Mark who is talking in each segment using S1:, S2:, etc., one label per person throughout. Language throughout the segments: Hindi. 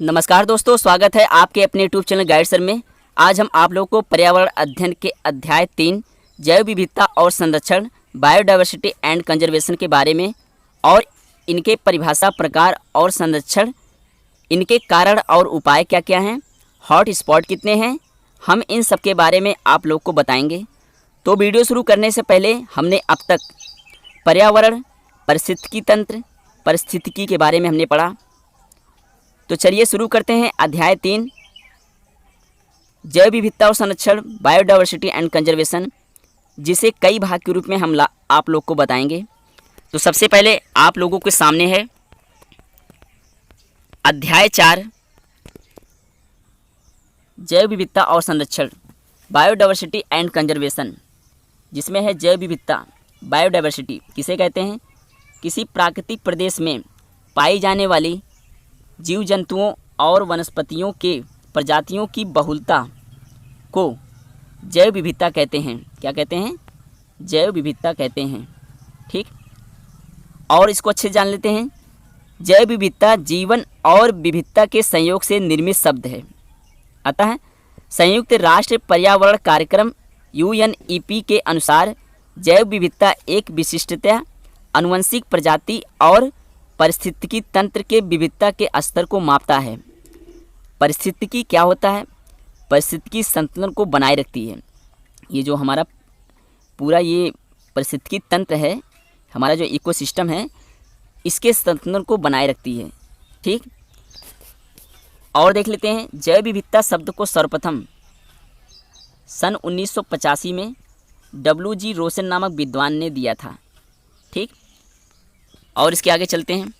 S1: नमस्कार दोस्तों, स्वागत है आपके अपने यूट्यूब चैनल गाइड सर में। आज हम आप लोगों को पर्यावरण अध्ययन के अध्याय 3 जैव विविधता और संरक्षण बायोडायवर्सिटी एंड कंजर्वेशन के बारे में और इनके परिभाषा, प्रकार और संरक्षण, इनके कारण और उपाय क्या क्या हैं, हॉट स्पॉट कितने हैं, हम इन सब के बारे में आप लोग को बताएंगे। तो वीडियो शुरू करने से पहले हमने अब तक पर्यावरण, पारिस्थितिकी तंत्र, पारिस्थितिकी के बारे में हमने पढ़ा। तो चलिए शुरू करते हैं अध्याय 3 जैव विविधता और संरक्षण बायोडायवर्सिटी एंड कंजर्वेशन, जिसे कई भाग के रूप में हम आप लोग को बताएंगे। तो सबसे पहले आप लोगों के सामने है अध्याय 4 जैव विविधता और संरक्षण बायोडायवर्सिटी एंड कंजर्वेशन, जिसमें है जैव विविधता। बायोडायवर्सिटी किसे कहते हैं? किसी प्राकृतिक प्रदेश में पाई जाने वाली जीव जंतुओं और वनस्पतियों के प्रजातियों की बहुलता को जैव विविधता कहते हैं। क्या कहते हैं? जैव विविधता कहते हैं। ठीक, और इसको अच्छे जान लेते हैं। जैव विविधता जीवन और विविधता के संयोग से निर्मित शब्द है। अतः संयुक्त राष्ट्र पर्यावरण कार्यक्रम UNEP के अनुसार जैव विविधता एक विशिष्टता, आनुवंशिक प्रजाति और पारिस्थितिकी तंत्र के विविधता के स्तर को मापता है। पारिस्थितिकी क्या होता है? पारिस्थितिकी संतुलन को बनाए रखती है। ये जो हमारा पूरा ये पारिस्थितिकी तंत्र है, हमारा जो इकोसिस्टम है, इसके संतुलन को बनाए रखती है। ठीक, और देख लेते हैं जैव विविधता शब्द को सर्वप्रथम सन 1985 में WG रोसन नामक विद्वान ने दिया था। ठीक, और इसके आगे चलते हैं।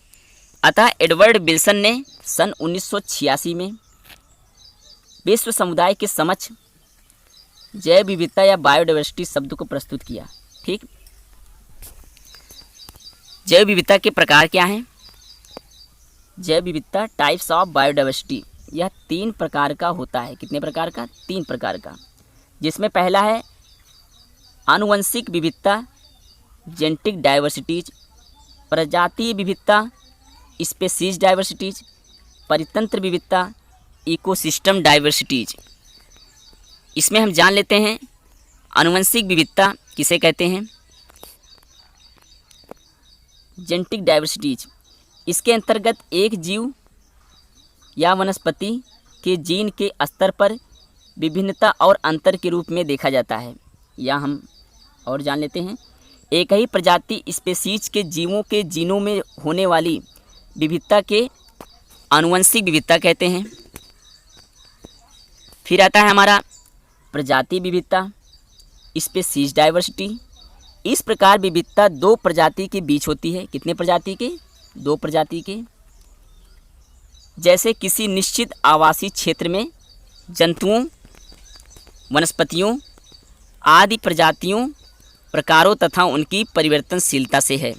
S1: अतः एडवर्ड विल्सन ने सन 1986 में विश्व समुदाय के समक्ष जैव विविधता या बायोडायवर्सिटी शब्द को प्रस्तुत किया। ठीक, जैव विविधता के प्रकार क्या हैं? जैव विविधता टाइप्स ऑफ बायोडायवर्सिटी, यह 3 प्रकार का होता है। कितने प्रकार का? 3 प्रकार का, जिसमें पहला है आनुवंशिक विविधता जेनेटिक डाइवर्सिटीज, प्रजातीय विविधता स्पीशीज डाइवर्सिटीज, परितंत्र विविधता इकोसिस्टम डाइवर्सिटीज। इसमें हम जान लेते हैं आनुवंशिक विविधता किसे कहते हैं? Genetic diversities. इसके अंतर्गत एक जीव या वनस्पति के जीन के स्तर पर विभिन्नता और अंतर के रूप में देखा जाता है। या हम और जान लेते हैं एक ही प्रजाति स्पीशीज के जीवों के जीनों में होने वाली विविधता के आनुवंशिक विविधता कहते हैं। फिर आता है हमारा प्रजाति विविधता स्पीशीज डाइवर्सिटी। इस प्रकार विविधता 2 प्रजाति के बीच होती है। कितने प्रजाति के? 2 प्रजाति के। जैसे किसी निश्चित आवासीय क्षेत्र में जंतुओं, वनस्पतियों आदि प्रजातियों, प्रकारों तथा उनकी परिवर्तनशीलता से है।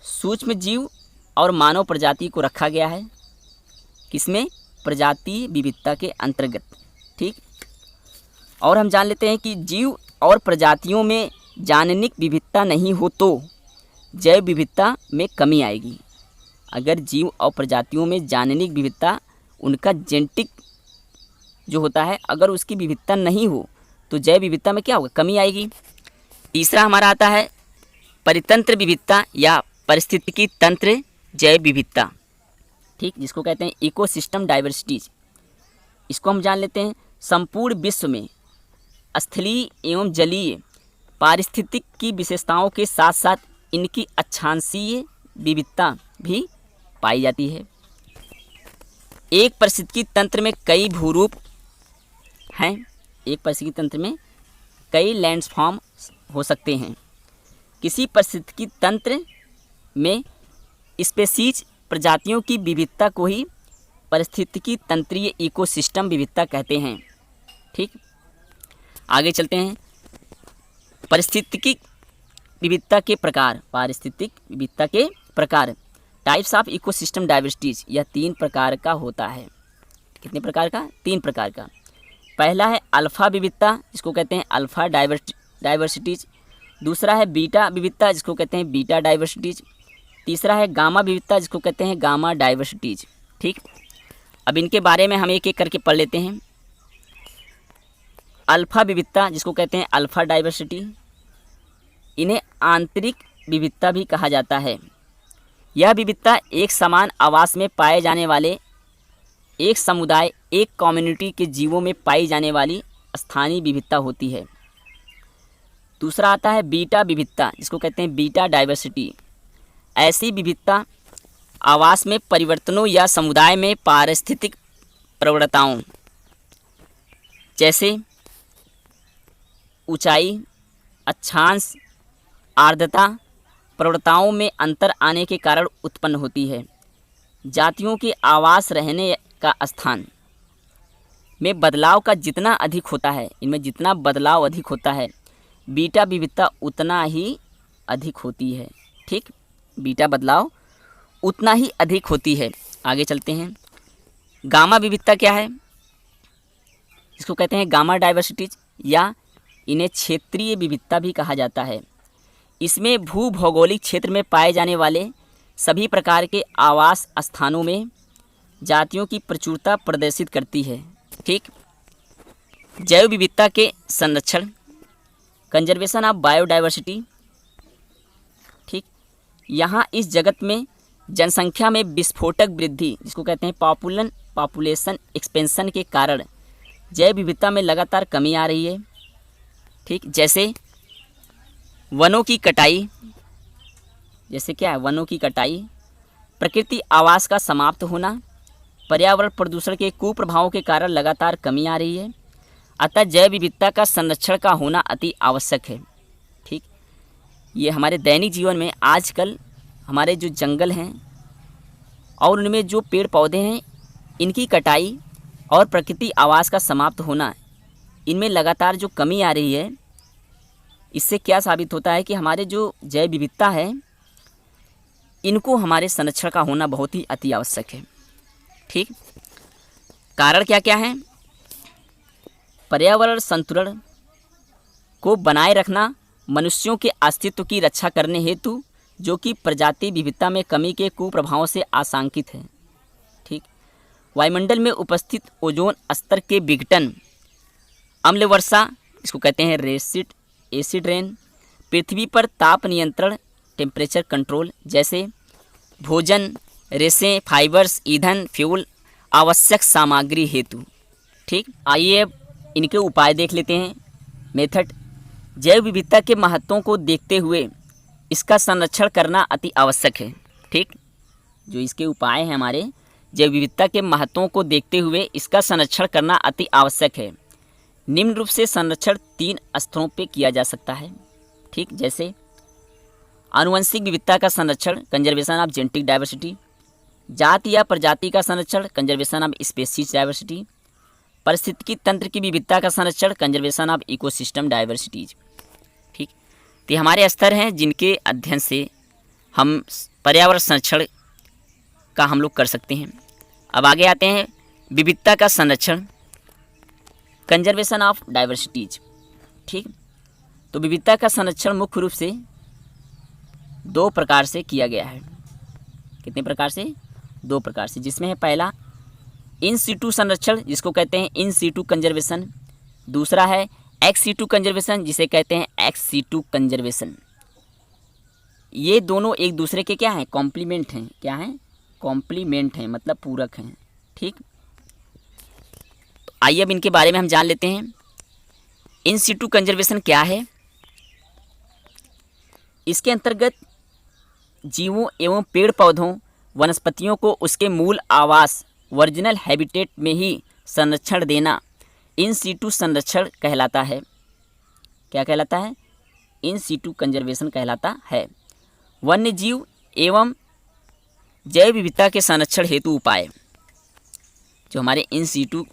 S1: सूक्ष्म जीव और मानव प्रजाति को रखा गया है किसमें? प्रजाति विविधता के अंतर्गत। ठीक, और हम जान लेते हैं कि जीव और प्रजातियों में जाननिक विविधता नहीं हो तो जैव विविधता में कमी आएगी। अगर जीव और प्रजातियों में जाननिक विविधता, उनका जेनेटिक जो होता है, अगर उसकी विविधता नहीं हो तो जैव विविधता में क्या होगा? कमी आएगी। तीसरा हमारा आता है परितंत्र विविधता या पारिस्थितिकी तंत्र जैव विविधता। ठीक, जिसको कहते हैं इकोसिस्टम डाइवर्सिटीज। इसको हम जान लेते हैं संपूर्ण विश्व में स्थलीय एवं जलीय पारिस्थितिक की विशेषताओं के साथ साथ इनकी अक्षांशीय विविधता भी पाई जाती है। एक पारिस्थितिकी तंत्र में कई भूरूप हैं। एक पारिस्थितिकी तंत्र में कई लैंडफॉर्म हो सकते हैं। किसी पारिस्थितिकी तंत्र में स्पीशीज प्रजातियों की विविधता को ही पारिस्थितिकी तंत्रीय इकोसिस्टम विविधता कहते हैं। ठीक, आगे चलते हैं पारिस्थितिकी विविधता के प्रकार। पारिस्थितिक विविधता के प्रकार टाइप्स ऑफ इकोसिस्टम डाइवर्सिटीज, यह 3 प्रकार का होता है। कितने प्रकार का? 3 प्रकार का। पहला है अल्फा विविधता, जिसको कहते हैं अल्फा डाइवर्सिटीज। दूसरा है बीटा विविधता, जिसको कहते हैं बीटा डाइवर्सिटीज। तीसरा है गामा विविधता, जिसको कहते हैं गामा डाइवर्सिटीज। ठीक, अब इनके बारे में हम एक एक करके पढ़ लेते हैं। अल्फा विविधता, जिसको कहते हैं अल्फा डाइवर्सिटी, इन्हें आंतरिक विविधता भी कहा जाता है। यह विविधता एक समान आवास में पाए जाने वाले एक समुदाय, एक कम्युनिटी के जीवों में पाई जाने वाली स्थानीय विविधता होती है। दूसरा आता है बीटा विविधता, जिसको कहते हैं बीटा डाइवर्सिटी। ऐसी विविधता आवास में परिवर्तनों या समुदाय में पारिस्थितिक प्रवणताओं जैसे ऊंचाई, अक्षांश, आर्द्रता प्रवणताओं में अंतर आने के कारण उत्पन्न होती है। जातियों के आवास, रहने का स्थान में बदलाव का जितना अधिक होता है, इनमें जितना बदलाव अधिक होता है, बीटा विविधता उतना ही अधिक होती है। ठीक, बीटा बदलाव उतना ही अधिक होती है। आगे चलते हैं। गामा विविधता क्या है? इसको कहते हैं गामा डाइवर्सिटीज, या इन्हें क्षेत्रीय विविधता भी कहा जाता है। इसमें भू भौगोलिक क्षेत्र में पाए जाने वाले सभी प्रकार के आवास स्थानों में जातियों की प्रचुरता प्रदर्शित करती है। ठीक, जैव विविधता के संरक्षण, कंजर्वेशन ऑफ बायोडाइवर्सिटी। ठीक, यहाँ इस जगत में जनसंख्या में विस्फोटक वृद्धि, जिसको कहते हैं पॉपुलेशन एक्सपेंशन के कारण जैव विविधता में लगातार कमी आ रही है। ठीक, जैसे वनों की कटाई, जैसे क्या है, वनों की कटाई, प्रकृति आवास का समाप्त होना, पर्यावरण प्रदूषण के कुप्रभावों के कारण लगातार कमी आ रही है। अतः जैव विविधता का संरक्षण का होना अति आवश्यक है। ठीक, ये हमारे दैनिक जीवन में आजकल हमारे जो जंगल हैं और उनमें जो पेड़ पौधे हैं, इनकी कटाई और प्रकृति आवास का समाप्त होना, इनमें लगातार जो कमी आ रही है, इससे क्या साबित होता है कि हमारे जो जैव विविधता है, इनको हमारे संरक्षण का होना बहुत ही अति आवश्यक है। ठीक, कारण क्या क्या है? पर्यावरण संतुलन को बनाए रखना, मनुष्यों के अस्तित्व की रक्षा करने हेतु, जो कि प्रजाति विविधता में कमी के कुप्रभावों से आशंकित है। ठीक, वायुमंडल में उपस्थित ओजोन स्तर के विघटन, अम्ल वर्षा, इसको कहते हैं रेसिड एसिड रेन, पृथ्वी पर ताप नियंत्रण टेम्परेचर कंट्रोल, जैसे भोजन, रेशें, फाइबर्स, ईंधन, फ्यूल आवश्यक सामग्री हेतु। ठीक, आइए अब इनके उपाय देख लेते हैं। मेथड, जैव विविधता के महत्वों को देखते हुए इसका संरक्षण करना अति आवश्यक है। ठीक, जो इसके उपाय हैं हमारे, जैव विविधता के महत्वों को देखते हुए इसका संरक्षण करना अति आवश्यक है। निम्न रूप से संरक्षण 3 स्तरों पे किया जा सकता है। ठीक, जैसे आनुवंशिक विविधता का संरक्षण, कंजर्वेशन ऑफ जेनेटिक डाइवर्सिटी, जाति या प्रजाति का संरक्षण, कंजर्वेशन ऑफ स्पीशीज डाइवर्सिटी, पारिस्थितिकी तंत्र की विविधता का संरक्षण, कंजर्वेशन ऑफ इकोसिस्टम डाइवर्सिटीज। ठीक, तो हमारे स्तर हैं जिनके अध्ययन से हम पर्यावरण संरक्षण का हम लोग कर सकते हैं। अब आगे आते हैं विविधता का संरक्षण, कंजर्वेशन ऑफ डाइवर्सिटीज। ठीक, तो विविधता का संरक्षण मुख्य रूप से 2 प्रकार से किया गया है। कितने प्रकार से? 2 प्रकार से, जिसमें है पहला इन सीटू संरक्षण, जिसको कहते हैं इन सीटू कंजर्वेशन। दूसरा है एक्स सीटू कंजर्वेशन, जिसे कहते हैं एक्स सीटू कंजर्वेशन। ये दोनों एक दूसरे के क्या हैं? कॉम्प्लीमेंट हैं। क्या हैं? कॉम्प्लीमेंट हैं, मतलब पूरक हैं। ठीक, तो आइए अब इनके बारे में हम जान लेते हैं। इन सीटू कंजर्वेशन क्या है? इसके अंतर्गत जीवों एवं पेड़ पौधों, वनस्पतियों को उसके मूल आवास, ओरिजिनल हैबिटेट में ही संरक्षण देना इन सीटू संरक्षण कहलाता है। क्या कहलाता है? इन सीटू कंजर्वेशन कहलाता है। वन्य जीव एवं जैव विविधता के संरक्षण हेतु उपाय, जो हमारे इन सीटू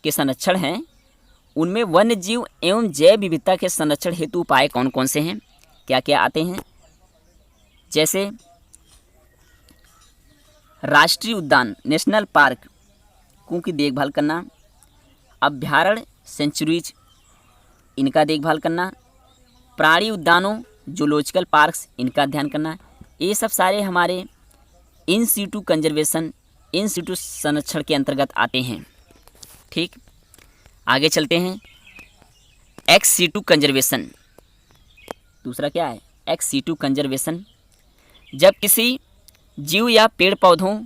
S1: के संरक्षण हैं, उनमें वन्य जीव एवं जैव विविधता के संरक्षण हेतु उपाय कौन कौन से हैं, क्या क्या आते हैं? जैसे राष्ट्रीय उद्यान, नेशनल पार्क की देखभाल करना, अभ्यारण्य सेंचुरीज, इनका देखभाल करना, प्राणी उद्यानों, जूलॉजिकल पार्क्स, इनका ध्यान करना। ये सब सारे हमारे in situ conservation in Situ संरक्षण के अंतर्गत आते हैं। ठीक, आगे चलते हैं। एक्स सिटू कंजर्वेशन, दूसरा क्या है? एक्स सिटू कंजर्वेशन, जब किसी जीव या पेड़ पौधों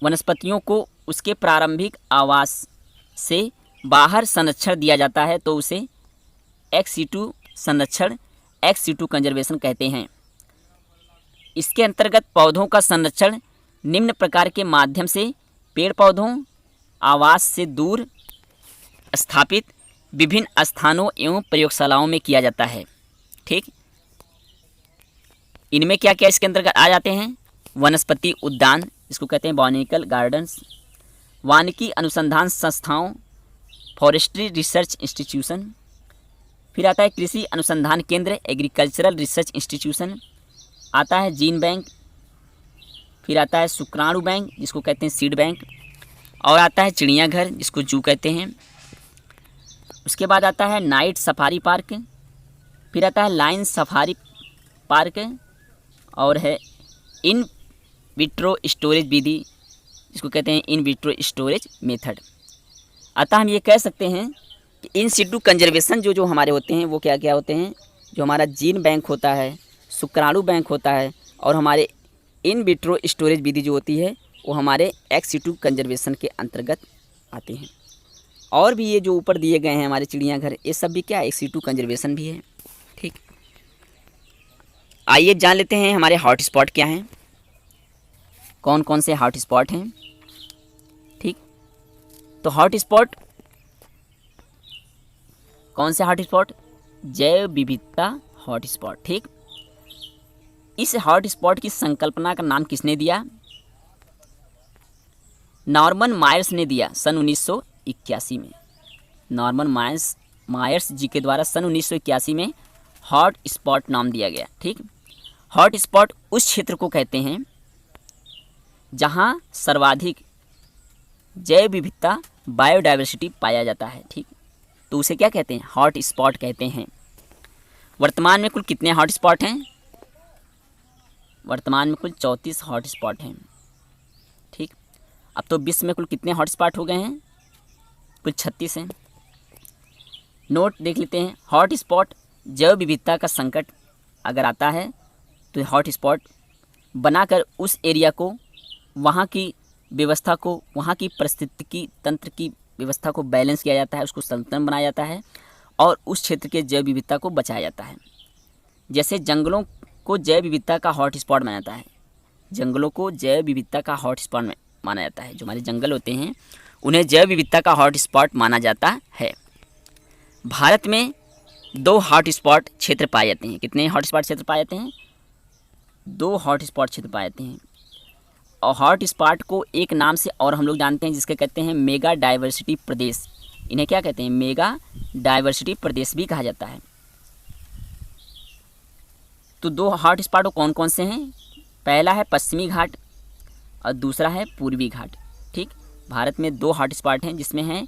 S1: वनस्पतियों को उसके प्रारंभिक आवास से बाहर संरक्षण दिया जाता है तो उसे एक्स सिटू संरक्षण, एक्स सिटू कंजर्वेशन कहते हैं। इसके अंतर्गत पौधों का संरक्षण निम्न प्रकार के माध्यम से पेड़ पौधों आवास से दूर स्थापित विभिन्न स्थानों एवं प्रयोगशालाओं में किया जाता है। ठीक, इनमें क्या क्या इसके अंतर्गत आ जाते हैं? वनस्पति उद्यान, इसको कहते हैं बॉटनिकल गार्डन्स, वानिकी अनुसंधान संस्थाओं, फॉरेस्ट्री रिसर्च इंस्टीट्यूशन, फिर आता है कृषि अनुसंधान केंद्र, एग्रीकल्चरल रिसर्च इंस्टीट्यूशन, आता है जीन बैंक, फिर आता है शुक्राणु बैंक जिसको कहते हैं सीड बैंक, और आता है चिड़ियाघर जिसको जू कहते हैं। उसके बाद आता है नाइट सफारी पार्क, फिर आता है लाइन सफारी पार्क, और है इन विट्रो स्टोरेज विधि जिसको कहते हैं इन विट्रो स्टोरेज मेथड। अतः हम ये कह सकते हैं कि इन सिटू कंजर्वेशन जो हमारे होते हैं वो क्या क्या होते हैं? जो हमारा जीन बैंक होता है, शुक्राणु बैंक होता है, और हमारे इन विट्रो स्टोरेज विधि जो होती है वो हमारे एक्स सिटू कंजर्वेशन के अंतर्गत आते हैं। और भी ये जो ऊपर दिए गए हैं हमारे चिड़ियाघर, ये सब भी क्या एक्स सिटू कंजर्वेशन भी है। ठीक, आइए जान लेते हैं हमारे हॉट स्पॉट क्या हैं, कौन कौन से हॉट स्पॉट हैं। ठीक, तो हॉट स्पॉट कौन से हॉट स्पॉट? जैव विविधता हॉट स्पॉट। ठीक, इस हॉट स्पॉट की संकल्पना का नाम किसने दिया? नॉर्मन मायर्स ने दिया सन 1981 में। नॉर्मन मायर्स जी के द्वारा सन 1981 में हॉट स्पॉट नाम दिया गया। ठीक, हॉट स्पॉट उस क्षेत्र को कहते हैं जहां सर्वाधिक जैव विविधता बायोडायवर्सिटी पाया जाता है। ठीक, तो उसे क्या कहते हैं? हॉट स्पॉट कहते हैं। वर्तमान में कुल कितने हॉट स्पॉट हैं? वर्तमान में कुल 34 हॉट स्पॉट हैं। ठीक, अब तो विश्व में कुल कितने हॉट स्पॉट हो गए हैं? कुल 36 हैं। नोट देख लेते हैं। हॉट स्पॉट जैव विविधता का संकट अगर आता है तो हॉट स्पॉट बनाकर उस एरिया को, वहाँ की व्यवस्था को, वहाँ की पारिस्थितिकी तंत्र की व्यवस्था को बैलेंस किया जाता है, उसको संतुलन बनाया जाता है और उस क्षेत्र के जैव विविधता को बचाया जाता है। जैसे जंगलों को जैव विविधता का हॉट स्पॉट माना जाता है, जंगलों को जैव विविधता का हॉट स्पॉट माना जाता है। जो हमारे जंगल होते हैं उन्हें जैव विविधता का हॉट स्पॉट माना जाता है। भारत में 2 हॉट स्पॉट क्षेत्र पाए जाते हैं। कितने हॉट स्पॉट क्षेत्र पाए जाते हैं? 2 हॉट स्पॉट क्षेत्र पाए जाते हैं। और हॉट स्पॉट को एक नाम से और हम लोग जानते हैं जिसके कहते हैं मेगा डाइवर्सिटी प्रदेश। इन्हें क्या कहते हैं? मेगा डाइवर्सिटी प्रदेश भी कहा जाता है। तो 2 हॉट स्पॉट कौन कौन से हैं? पहला है पश्चिमी घाट और दूसरा है पूर्वी घाट। ठीक, भारत में 2 हॉट स्पॉट हैं जिसमें है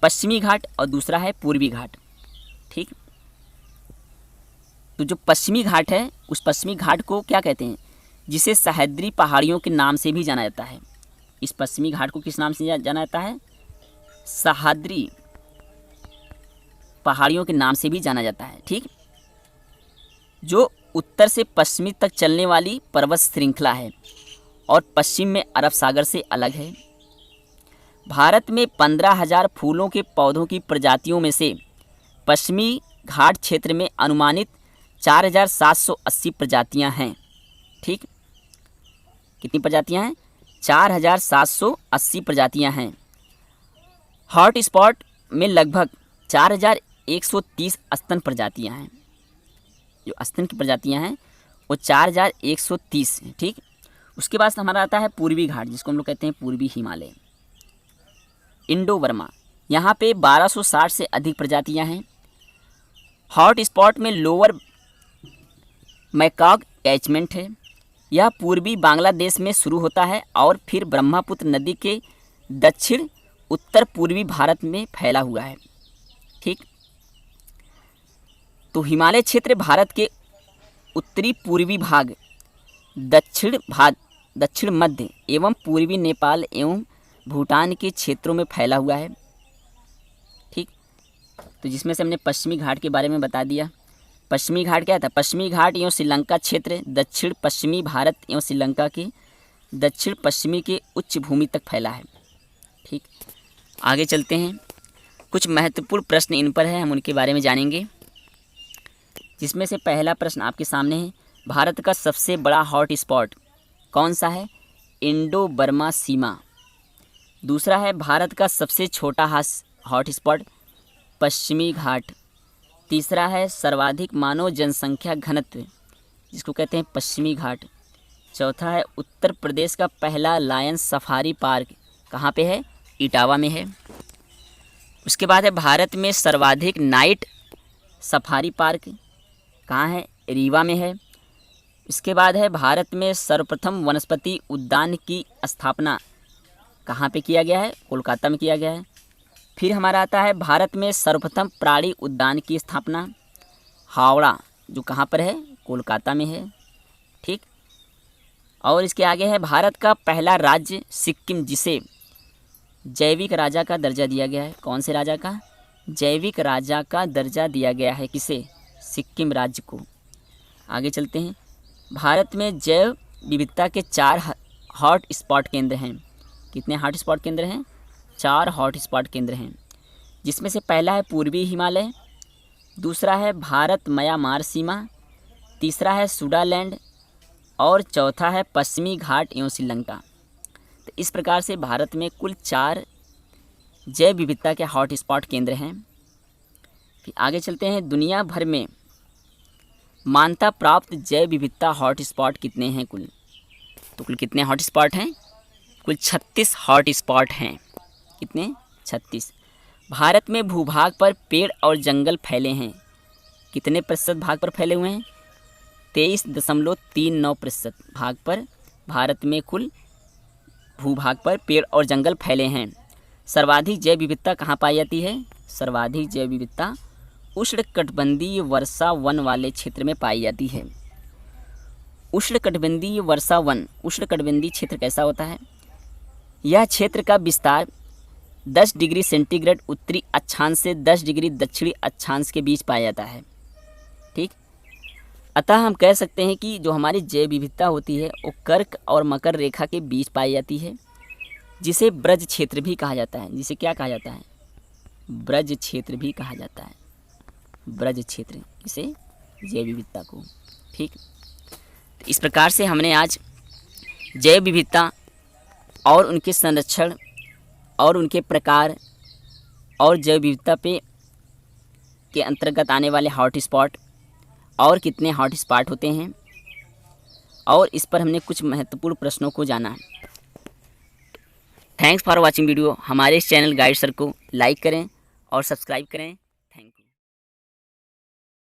S1: पश्चिमी घाट और दूसरा है पूर्वी घाट। ठीक, तो जो पश्चिमी घाट है उस पश्चिमी घाट को क्या कहते हैं? जिसे सह्याद्री पहाड़ियों के नाम से भी जाना जाता है। इस पश्चिमी घाट को किस नाम से जाना जाता है? सह्याद्री पहाड़ियों के नाम से भी जाना जाता है। ठीक, जो उत्तर से पश्चिमी तक चलने वाली पर्वत श्रृंखला है और पश्चिम में अरब सागर से अलग है। भारत में 15,000 फूलों के पौधों की प्रजातियों में से पश्चिमी घाट क्षेत्र में अनुमानित 4,780 प्रजातियां हैं। ठीक, कितनी प्रजातियां हैं? 4,780 प्रजातियां हैं। हॉट स्पॉट में लगभग 4,130 स्तन प्रजातियां हैं। जो स्तन की प्रजातियां हैं वो 4,130 हैं। ठीक, उसके बाद हमारा आता है पूर्वी घाट जिसको हम लोग कहते हैं पूर्वी हिमालय, इंडो बर्मा। यहाँ पे 1260 से अधिक प्रजातियां हैं। हॉट स्पॉट में लोअर मैकॉग कैचमेंट है। यह पूर्वी बांग्लादेश में शुरू होता है और फिर ब्रह्मपुत्र नदी के दक्षिण उत्तर पूर्वी भारत में फैला हुआ है। ठीक, तो हिमालय क्षेत्र भारत के उत्तरी पूर्वी भाग, दक्षिण भाग दक्षिण मध्य एवं पूर्वी नेपाल एवं भूटान के क्षेत्रों में फैला हुआ है। ठीक, तो जिसमें से हमने पश्चिमी घाट के बारे में बता दिया। पश्चिमी घाट क्या था? पश्चिमी घाट एवं श्रीलंका क्षेत्र दक्षिण पश्चिमी भारत एवं श्रीलंका के दक्षिण पश्चिमी के उच्च भूमि तक फैला है। ठीक, आगे चलते हैं। कुछ महत्वपूर्ण प्रश्न इन पर है, हम उनके बारे में जानेंगे। जिसमें से पहला प्रश्न आपके सामने है, भारत का सबसे बड़ा हॉट स्पॉट कौन सा है? इंडो बर्मा सीमा। दूसरा है, भारत का सबसे छोटा हॉट स्पॉट पश्चिमी घाट। तीसरा है, सर्वाधिक मानव जनसंख्या घनत्व जिसको कहते हैं पश्चिमी घाट। चौथा है, उत्तर प्रदेश का पहला लायन सफारी पार्क कहाँ पे है? इटावा में है। उसके बाद है, भारत में सर्वाधिक नाइट सफारी पार्क कहाँ है? रीवा में है। इसके बाद है, भारत में सर्वप्रथम वनस्पति उद्यान की स्थापना कहाँ पे किया गया है? कोलकाता में किया गया है। फिर हमारा आता है, भारत में सर्वप्रथम प्राणी उद्यान की स्थापना हावड़ा, जो कहाँ पर है? कोलकाता में है। ठीक, और इसके आगे है, भारत का पहला राज्य सिक्किम जिसे जैविक राजा का दर्जा दिया गया है। कौन से राजा का? जैविक राजा का दर्जा दिया गया है। किसे? सिक्किम राज्य को। आगे चलते हैं। भारत में जैव विविधता के 4 हॉट स्पॉट केंद्र हैं। कितने हॉट स्पॉट केंद्र हैं? 4 हॉट स्पॉट केंद्र हैं। जिसमें से पहला है पूर्वी हिमालय, दूसरा है भारत म्यांमार सीमा, तीसरा है सुडालैंड और चौथा है पश्चिमी घाट एवं श्रीलंका। तो इस प्रकार से भारत में कुल 4 जैव विविधता के हॉट स्पॉट केंद्र हैं। फिर आगे चलते हैं। दुनिया भर में मान्यता प्राप्त जैव विविधता हॉट स्पॉट कितने हैं कुल? तो कुल कितने हॉट स्पॉट हैं? कुल 36 हॉट स्पॉट हैं। कितने? 36। भारत में भूभाग पर पेड़ और जंगल फैले हैं। कितने प्रतिशत भाग पर फैले हुए हैं? 23.39% भाग पर भारत में कुल भूभाग पर पेड़ और जंगल फैले हैं। सर्वाधिक जैव विविधता कहाँ पाई जाती है? सर्वाधिक जैव विविधता उष्णकटिबंधीय वर्षा वन वाले क्षेत्र में पाई जाती है। उष्णकटिबंधीय वर्षा वन, उष्णकटिबंधीय क्षेत्र कैसा होता है? यह क्षेत्र का विस्तार 10 डिग्री सेंटीग्रेड उत्तरी अक्षांश से 10 डिग्री दक्षिणी अक्षांश के बीच पाया जाता है। ठीक, अतः हम कह सकते हैं कि जो हमारी जैव विविधता होती है वो कर्क और मकर रेखा के बीच पाई जाती है, जिसे ब्रज क्षेत्र भी कहा जाता है। जिसे क्या कहा जाता है? ब्रज क्षेत्र भी कहा जाता है। ब्रज क्षेत्र, इसे जैव विविधता को। ठीक, तो इस प्रकार से हमने आज जैव विविधता और उनके संरक्षण और उनके प्रकार और जैव विविधता पे के अंतर्गत आने वाले हॉट स्पॉट और कितने हॉट स्पॉट होते हैं और इस पर हमने कुछ महत्वपूर्ण प्रश्नों को जाना। Thanks for watching video. हमारे इस चैनल गाइड सर को लाइक करें और सब्सक्राइब करें।